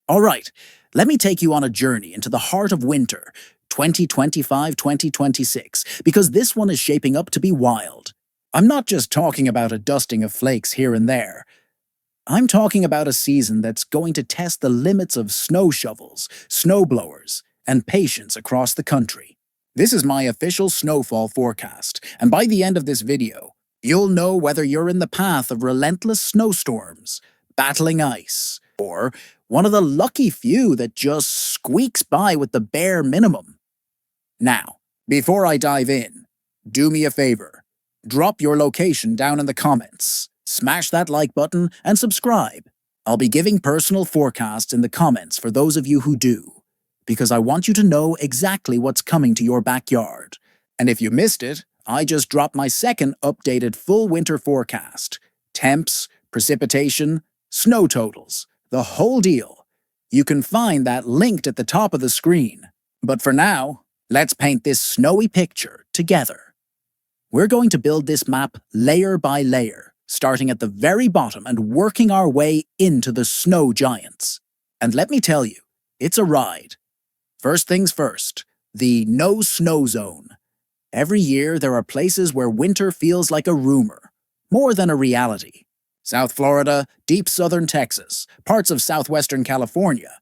All right, let me take you on a journey into the heart of winter, 2025-2026, because this one is shaping up to be wild. I'm not just talking about a dusting of flakes here and there. I'm talking about a season that's going to test the limits of snow shovels, snow blowers, and patience across the country. This is my official snowfall forecast, and by the end of this video, you'll know whether you're in the path of relentless snowstorms, battling ice, or one of the lucky few that just squeaks by with the bare minimum. Now, before I dive in, do me a favor. Drop your location down in the comments, smash that like button, and subscribe. I'll be giving personal forecasts in the comments for those of you who do, because I want you to know exactly what's coming to your backyard. And if you missed it, I just dropped my second updated full winter forecast. Temps, precipitation, snow totals, the whole deal. You can find that linked at the top of the screen. But for now, let's paint this snowy picture together. We're going to build this map layer by layer, starting at the very bottom and working our way into the snow giants. And let me tell you, it's a ride. First things first, the no snow zone. Every year there are places where winter feels like a rumor, more than a reality. South Florida, deep southern Texas, parts of southwestern California.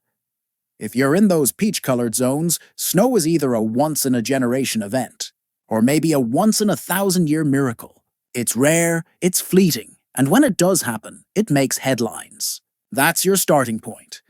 If you're in those peach-colored zones, snow is either a once-in-a-generation event, or maybe a once-in-a-thousand-year miracle. It's rare, it's fleeting, and when it does happen, it makes headlines. That's your starting point.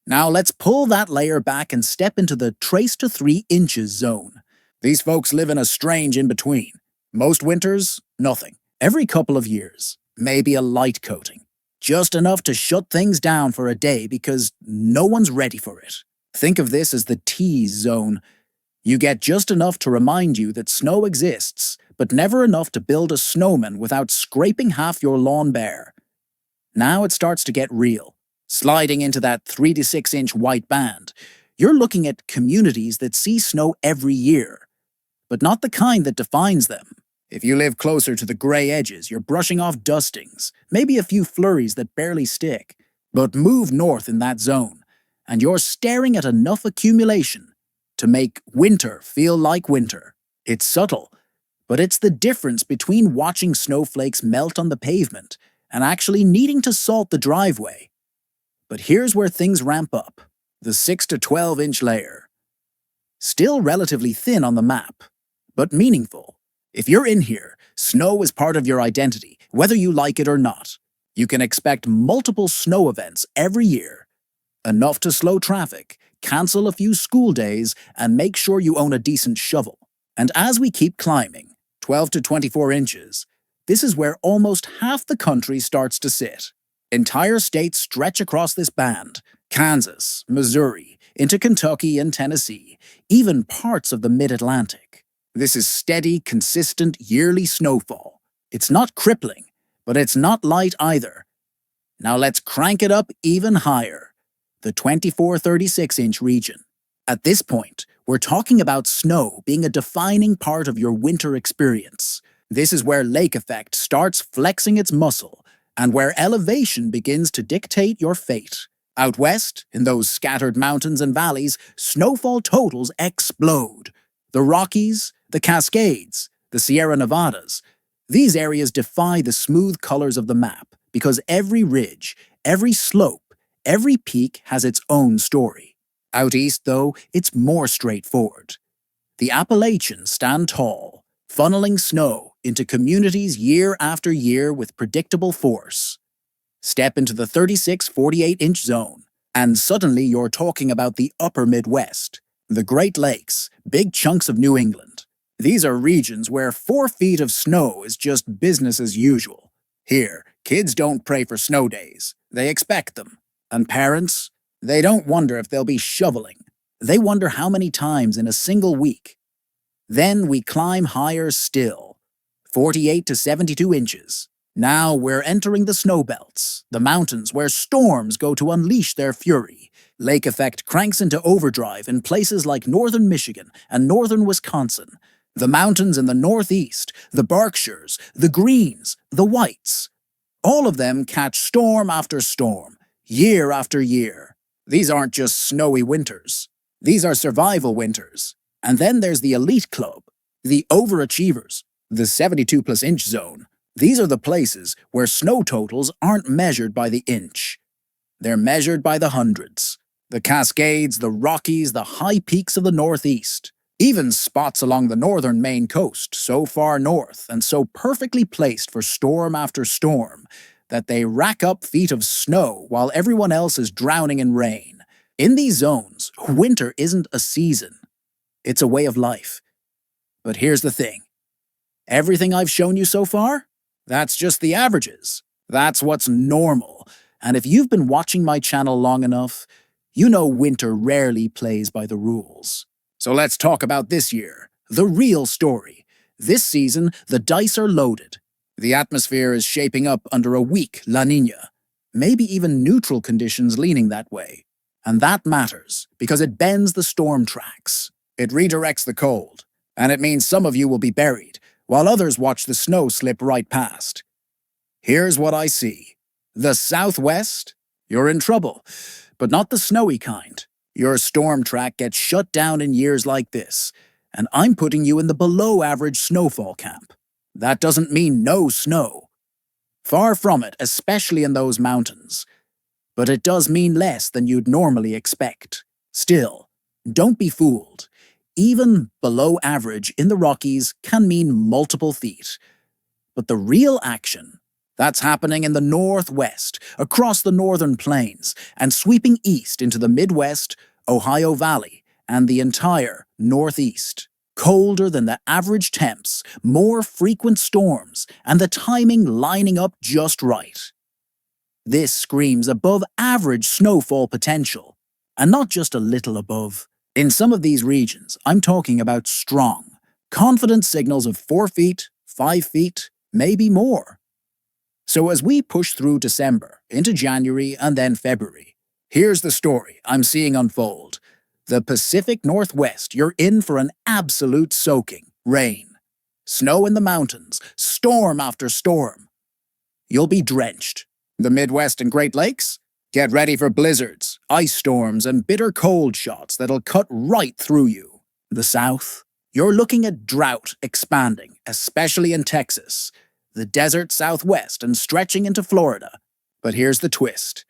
Now let's pull that layer back and step into the trace to 3 inches zone. These folks live in a strange in-between. Most winters, nothing. Every couple of years, maybe a light coating. Just enough to shut things down for a day because no one's ready for it. Think of this as the tease zone. You get just enough to remind you that snow exists, but never enough to build a snowman without scraping half your lawn bare. Now it starts to get real. Sliding into that 3 to 6 inch white band, you're looking at communities that see snow every year, but not the kind that defines them. If you live closer to the gray edges, you're brushing off dustings, maybe a few flurries that barely stick. But move north in that zone, and you're staring at enough accumulation to make winter feel like winter. It's subtle, but it's the difference between watching snowflakes melt on the pavement and actually needing to salt the driveway. But here's where things ramp up. The 6 to 12 inch layer. Still relatively thin on the map, but meaningful. If you're in here, snow is part of your identity, whether you like it or not. You can expect multiple snow events every year. Enough to slow traffic, cancel a few school days, and make sure you own a decent shovel. And as we keep climbing, 12 to 24 inches, this is where almost half the country starts to sit. Entire states stretch across this band. Kansas, Missouri, into Kentucky and Tennessee, even parts of the mid-Atlantic. This is steady, consistent, yearly snowfall. It's not crippling, but it's not light either. Now let's crank it up even higher. The 24-36 inch region. At this point, we're talking about snow being a defining part of your winter experience. This is where lake effect starts flexing its muscle, and where elevation begins to dictate your fate. Out west, in those scattered mountains and valleys, snowfall totals explode. The Rockies, the Cascades, the Sierra Nevadas. These areas defy the smooth colors of the map because every ridge, every slope, every peak has its own story. Out east, though, it's more straightforward. The Appalachians stand tall, funneling snow into communities year after year with predictable force. Step into the 36-48 inch zone, and suddenly you're talking about the upper Midwest, the Great Lakes, big chunks of New England. These are regions where 4 feet of snow is just business as usual. Here, kids don't pray for snow days. They expect them. And parents, they don't wonder if they'll be shoveling. They wonder how many times in a single week. Then we climb higher still, 48 to 72 inches. Now we're entering the snow belts, the mountains where storms go to unleash their fury. Lake effect cranks into overdrive in places like northern Michigan and northern Wisconsin. The mountains in the northeast, the Berkshires, the Greens, the Whites. All of them catch storm after storm, year after year. These aren't just snowy winters. These are survival winters. And then there's the elite club, the overachievers, the 72+ inch zone. These are the places where snow totals aren't measured by the inch. They're measured by the hundreds. The Cascades, the Rockies, the high peaks of the Northeast. Even spots along the northern Maine coast, so far north and so perfectly placed for storm after storm that they rack up feet of snow while everyone else is drowning in rain. In these zones, winter isn't a season. It's a way of life. But here's the thing. Everything I've shown you so far? That's just the averages. That's what's normal. And if you've been watching my channel long enough, you know winter rarely plays by the rules. So let's talk about this year, the real story. This season, the dice are loaded. The atmosphere is shaping up under a weak La Niña, maybe even neutral conditions leaning that way. And that matters, because it bends the storm tracks. It redirects the cold, and it means some of you will be buried, while others watch the snow slip right past. Here's what I see. The Southwest? You're in trouble, but not the snowy kind. Your storm track gets shut down in years like this, and I'm putting you in the below-average snowfall camp. That doesn't mean no snow. Far from it, especially in those mountains. But it does mean less than you'd normally expect. Still, don't be fooled. Even below average in the Rockies can mean multiple feet. But the real action, that's happening in the Northwest, across the northern plains, and sweeping east into the Midwest, Ohio Valley, and the entire Northeast. Colder than the average temps, more frequent storms, and the timing lining up just right. This screams above average snowfall potential, and not just a little above. In some of these regions, I'm talking about strong, confident signals of 4 feet, 5 feet, maybe more. So as we push through December, into January, and then February, here's the story I'm seeing unfold. The Pacific Northwest, you're in for an absolute soaking. Rain, snow in the mountains, storm after storm. You'll be drenched. The Midwest and Great Lakes? Get ready for blizzards, ice storms, and bitter cold shots that'll cut right through you. The South? You're looking at drought expanding, especially in Texas, the desert Southwest, and stretching into Florida. But here's the twist.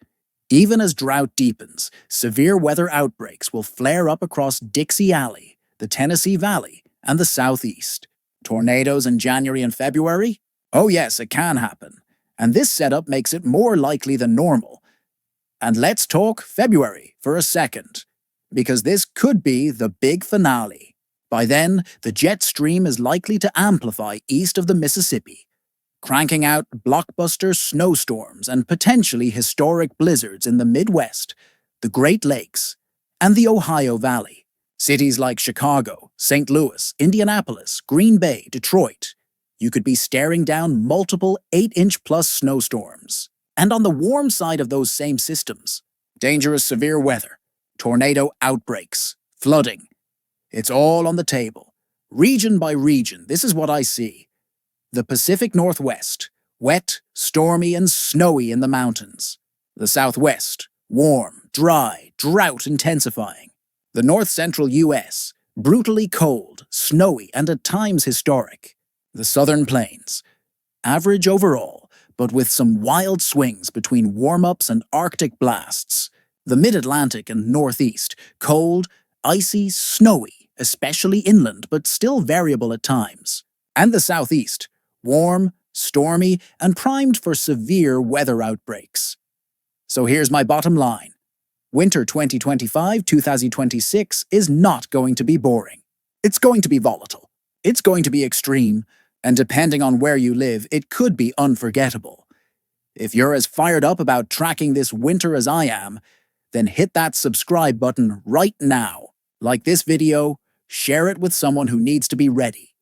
Even as drought deepens, severe weather outbreaks will flare up across Dixie Alley, the Tennessee Valley, and the Southeast. Tornadoes in January and February? Oh yes, it can happen. And this setup makes it more likely than normal. And let's talk February for a second, because this could be the big finale. By then, the jet stream is likely to amplify east of the Mississippi, cranking out blockbuster snowstorms and potentially historic blizzards in the Midwest, the Great Lakes, and the Ohio Valley. Cities like Chicago, St. Louis, Indianapolis, Green Bay, Detroit. You could be staring down multiple 8-inch-plus snowstorms. And on the warm side of those same systems, dangerous severe weather, tornado outbreaks, flooding. It's all on the table. Region by region, this is what I see. The Pacific Northwest, wet, stormy, and snowy in the mountains. The Southwest, warm, dry, drought intensifying. The north-central U.S., brutally cold, snowy, and at times historic. The southern plains, average overall, but with some wild swings between warm-ups and Arctic blasts. The mid-Atlantic and Northeast, cold, icy, snowy, especially inland, but still variable at times. And the Southeast, warm, stormy, and primed for severe weather outbreaks. So here's my bottom line. Winter 2025-2026 is not going to be boring. It's going to be volatile. It's going to be extreme. And depending on where you live, it could be unforgettable. If you're as fired up about tracking this winter as I am, then hit that subscribe button right now. Like this video, share it with someone who needs to be ready.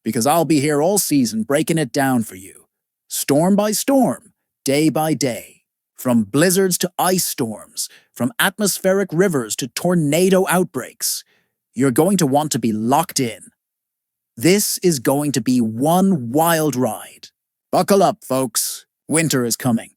Because I'll be here all season breaking it down for you. Storm by storm, day by day. From blizzards to ice storms, from atmospheric rivers to tornado outbreaks. You're going to want to be locked in. This is going to be one wild ride. Buckle up, folks. Winter is coming.